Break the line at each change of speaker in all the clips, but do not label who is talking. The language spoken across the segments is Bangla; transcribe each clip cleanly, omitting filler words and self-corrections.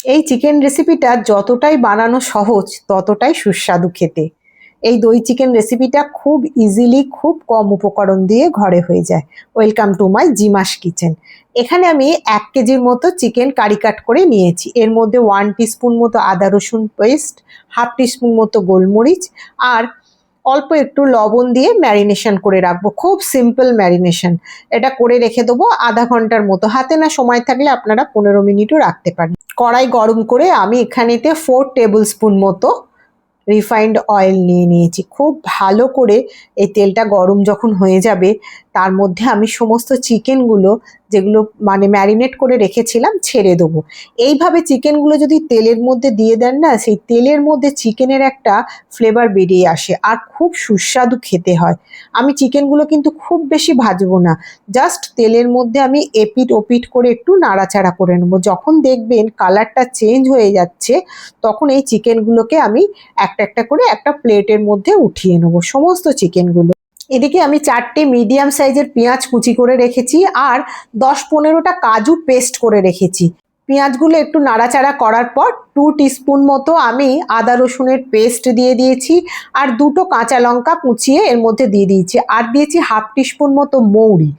এই চিকেন রেসিপিটা যতটাই বানানো সহজ ততটাই সুস্বাদু খেতে। এই দই চিকেন রেসিপিটা খুব ইজিলি খুব কম উপকরণ দিয়ে ঘরে হয়ে যায়। Welcome to my Jimas kitchen. এখানে আমি 1 কেজির মতো চিকেন কারি কাট করে নিয়েছি। এর মধ্যে 1 টিস্পুন মতো আদা রসুন পেস্ট, হাফ টিস্পুন মতো গোলমরিচ আর অল্প একটু লবণ দিয়ে ম্যারিনেশন করে রাখবো। খুব সিম্পল ম্যারিনেশন। এটা করে রেখে দেবো আধা ঘন্টার মতো। হাতে না সময় থাকলে আপনারা 15 মিনিটও রাখতে পারেন। কড়াই গরম করে আমি এখানেতে 4 টেবিল স্পুন মতো রিফাইন্ড অয়েল নিয়ে নিয়েছি। খুব ভালো করে এই তেলটা গরম যখন হয়ে যাবে তার মধ্যে আমি সমস্ত চিকেনগুলো যেগুলো মানে ম্যারিনেট করে রেখেছিলাম ছেড়ে দেবো। এইভাবে চিকেনগুলো যদি তেলের মধ্যে দিয়ে দেন না, সেই তেলের মধ্যে চিকেনের একটা ফ্লেভার বেরিয়ে আসে আর খুব সুস্বাদু খেতে হয়। আমি চিকেনগুলো কিন্তু খুব বেশি ভাজবো না, জাস্ট তেলের মধ্যে আমি এপিট ওপিট করে একটু নাড়াচাড়া করে নেবো। যখন দেখবেন কালারটা চেঞ্জ হয়ে যাচ্ছে তখন এই চিকেনগুলোকে আমি একটা একটা করে একটা প্লেটের মধ্যে উঠিয়ে নেবো সমস্ত চিকেনগুলো। এদিকে আমি 4টে মিডিয়াম সাইজের পেঁয়াজ কুচি করে রেখেছি আর 10-15টা কাজু পেস্ট করে রেখেছি। পেঁয়াজগুলো একটু নাড়াচাড়া করার পর 2 টিস্পুন মতো আমি আদা রসুনের পেস্ট দিয়ে দিয়েছি আর 2টো কাঁচা লঙ্কা কুচিয়ে এর মধ্যে দিয়ে দিয়েছি আর দিয়েছি হাফ টিস্পুন মতো মৌরি।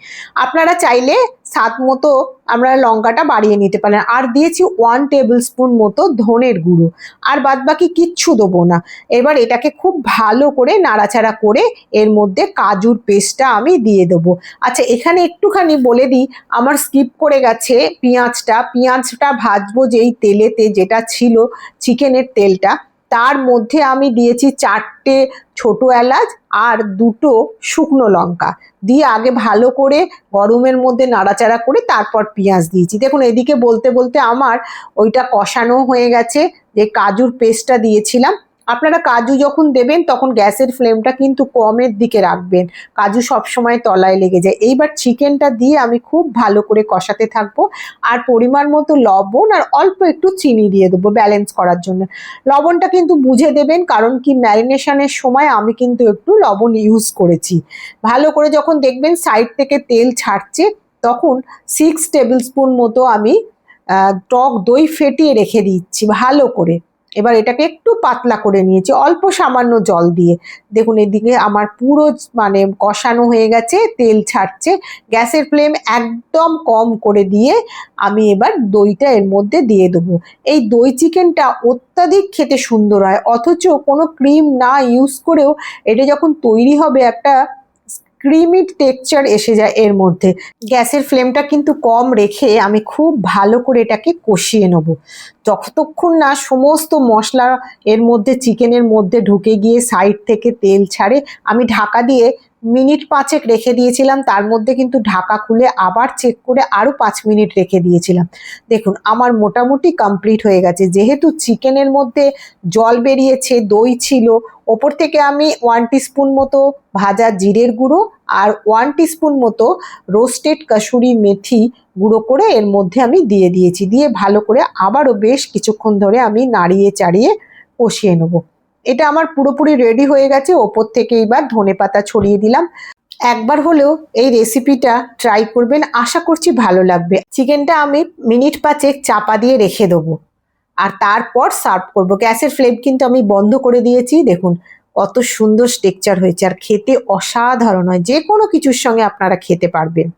আপনারা চাইলে স্বাদ মতো আমরা লঙ্কাটা বাড়িয়ে নিতে পারেন। আর দিয়েছি 1 টেবিল স্পুন মতো ধনের গুঁড়ো আর বাদবাকি কিচ্ছু দেবো না। এবার এটাকে খুব ভালো করে নাড়াচাড়া করে এর মধ্যে কাজুর পেস্টটা আমি দিয়ে দেবো। আচ্ছা, এখানে একটুখানি বলে দিই, আমার স্কিপ করে গেছে পেঁয়াজটা ভাজবো যেই তেলেতে, যেটা ছিল চিকেনের তেলটা, তার মধ্যে আমি দিয়েছি 4টে ছোট এলাচ আর 2টো শুকনো লঙ্কা দিয়ে আগে ভালো করে গরমের মধ্যে নাড়াচাড়া করে তারপর পেঁয়াজ দিয়েছি। দেখুন এদিকে বলতে বলতে আমার ওইটা কষানো হয়ে গেছে। যে কাজুর পেস্টটা দিয়েছিলাম, আপনারা কাজু যখন দেবেন তখন গ্যাসের ফ্লেমটা কিন্তু কমের দিকে রাখবেন, কাজু সবসময় তলায় লেগে যায়। এইবার চিকেনটা দিয়ে আমি খুব ভালো করে কষাতে থাকবো আর পরিমাণ মতো লবণ আর অল্প একটু চিনি দিয়ে দেবো ব্যালেন্স করার জন্য। লবণটা কিন্তু বুঝে দেবেন, কারণ কি ম্যারিনেশনের সময় আমি কিন্তু একটু লবণ ইউজ করেছি। ভালো করে যখন দেখবেন সাইড থেকে তেল ছাড়ছে তখন 6 টেবিল স্পুন মতো আমি টক দই ফেটিয়ে রেখে দিচ্ছি ভালো করে। এবার এটাকে একটু পাতলা করে নিয়েছি অল্প সামান্য জল দিয়ে। দেখুন এদিকে আমার পুরো মানে কষানো হয়ে গেছে, তেল ছাড়ছে। গ্যাসের ফ্লেম একদম কম করে দিয়ে আমি এবার দইটা এর মধ্যে দিয়ে দেবো। এই দই চিকেনটা অত্যাধিক খেতে সুন্দর হয়, অথচ কোনো ক্রিম না ইউজ করেও এটা যখন তৈরি হবে একটা ক্রিমি টেক্সচার এসে যায় এর মধ্যে। গ্যাসের ফ্লেমটা কিন্তু কম রেখে আমি খুব ভালো করে এটাকে কষিয়ে নেব। যতক্ষণ না সমস্ত মশলা এর মধ্যে চিকেনের মধ্যে ঢুকে গিয়ে সাইড থেকে তেল ছাড়ে। আমি ঢাকা দিয়ে মিনিট 5 রেখে দিয়েছিলাম, তার মধ্যে কিন্তু ঢাকা খুলে আবার চেক করে আরও 5 মিনিট রেখে দিয়েছিলাম। দেখুন আমার মোটামুটি কমপ্লিট হয়ে গেছে। যেহেতু চিকেনের মধ্যে জল বেরিয়েছে, দই ছিল, ওপর থেকে আমি 1 টিস্পুন মতো ভাজা জিরের গুঁড়ো আর 1 টিস্পুন মতো রোস্টেড কাসুরি মেথি গুঁড়ো করে এর মধ্যে আমি দিয়ে দিয়েছি। দিয়ে ভালো করে আবারও বেশ কিছুক্ষণ ধরে আমি নাড়িয়ে চাড়িয়ে কষিয়ে নেব। এটা আমার পুরোপুরি রেডি হয়ে গেছে। ওপর থেকে এবার ধনেপাতা ছড়িয়ে দিলাম। একবার হলেও এই রেসিপিটা ট্রাই করবেন, আশা করছি ভালো লাগবে। চিকেনটা আমি মিনিট 5 চাপা দিয়ে রেখে দেবো আর তারপর সার্ভ করব। গ্যাসের ফ্লেম কিন্তু আমি বন্ধ করে দিয়েছি। দেখুন কত সুন্দর টেক্সচার হয়েছে আর খেতে অসাধারণ হয়, যে কোনো কিছুর সঙ্গে আপনারা খেতে পারবেন।